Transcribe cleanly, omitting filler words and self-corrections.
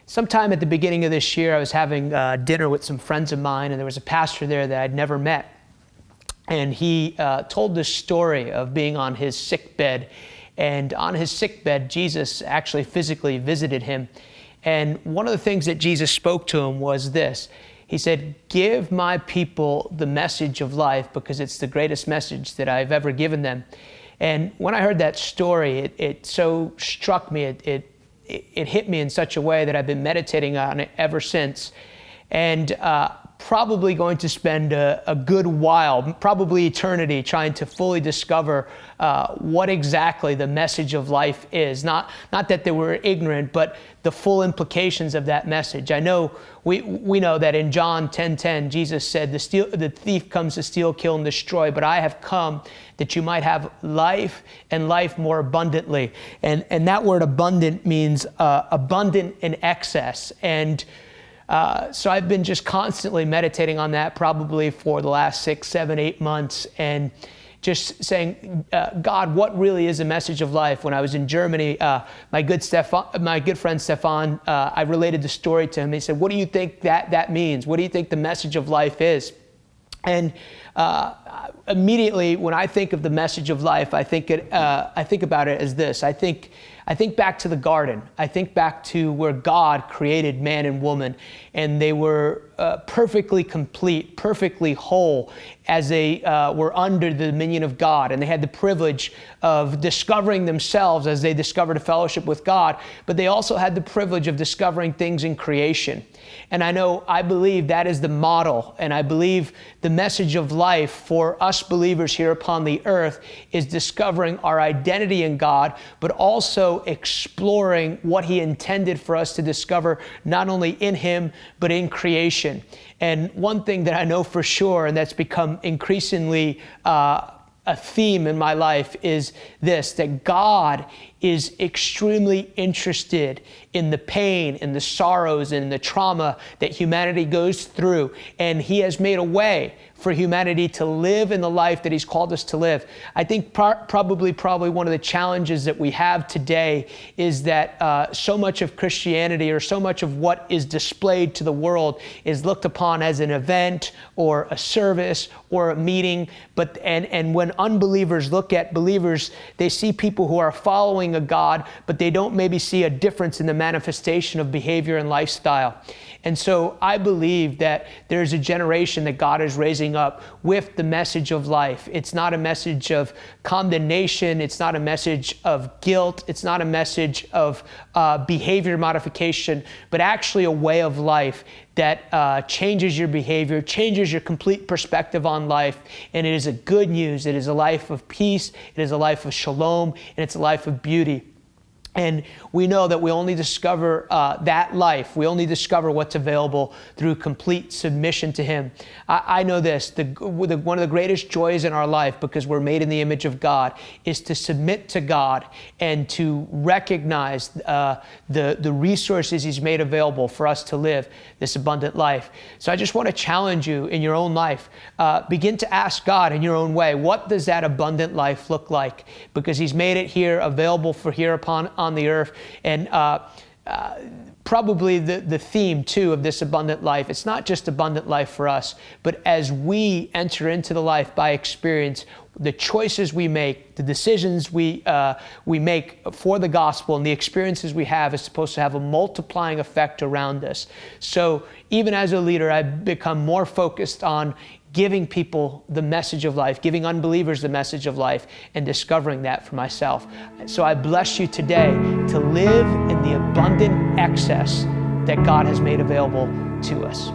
Sometime at the beginning of this year, I was having dinner with some friends of mine, and there was a pastor there that I'd never met. And he told this story of being on his sick bed. And on his sick bed, Jesus actually physically visited him. And one of the things that Jesus spoke to him was this. He said, "Give my people the message of life, because it's the greatest message that I've ever given them." And when I heard that story, it so struck me. It hit me in such a way that I've been meditating on it ever since. And probably going to spend a good while, probably eternity, trying to fully discover what exactly the message of life is. Not that they were ignorant, but the full implications of that message. I know we know that in John 10:10, Jesus said, the thief comes to steal, kill, and destroy, but I have come that you might have life and life more abundantly. And that word abundant means abundant in excess. And so I've been just constantly meditating on that probably for the last 6, 7, 8 months, and just saying, God, what really is the message of life? When I was in Germany, my good friend Stefan, I related the story to him. He said, "What do you think that means? What do you think the message of life is?" And immediately, when I think of the message of life, I think about it as this. I think back to the garden. I think back to where God created man and woman, and they were perfectly complete, perfectly whole, as they were under the dominion of God. And they had the privilege of discovering themselves as they discovered a fellowship with God, but they also had the privilege of discovering things in creation. And I believe that is the model, and I believe the message of life for us believers here upon the earth is discovering our identity in God, but also exploring what He intended for us to discover, not only in Him, but in creation. And one thing that I know for sure, and that's become increasingly a theme in my life, is this, that God is extremely interested in the pain and the sorrows and the trauma that humanity goes through. And He has made a way for humanity to live in the life that He's called us to live. I think probably one of the challenges that we have today is that so much of Christianity, or so much of what is displayed to the world, is looked upon as an event or a service or a meeting. And when unbelievers look at believers, they see people who are following a God, but they don't maybe see a difference in the manifestation of behavior and lifestyle. And so I believe that there's a generation that God is raising up with the message of life. It's not a message of condemnation. It's not a message of guilt. It's not a message of behavior modification, but actually a way of life that changes your behavior, changes your complete perspective on life. And it is a good news. It is a life of peace. It is a life of shalom, and it's a life of beauty. And we know that we only discover that life. We only discover what's available through complete submission to Him. I know this, one of the greatest joys in our life, because we're made in the image of God, is to submit to God and to recognize the resources He's made available for us to live this abundant life. So I just want to challenge you in your own life. Begin to ask God in your own way, what does that abundant life look like? Because He's made it here, available for here on the earth. And probably the theme too of this abundant life, it's not just abundant life for us, but as we enter into the life by experience, the choices we make, the decisions we make for the gospel, and the experiences we have is supposed to have a multiplying effect around us. So even as a leader, I've become more focused on giving people the message of life, giving unbelievers the message of life, and discovering that for myself. So I bless you today to live in the abundant excess that God has made available to us.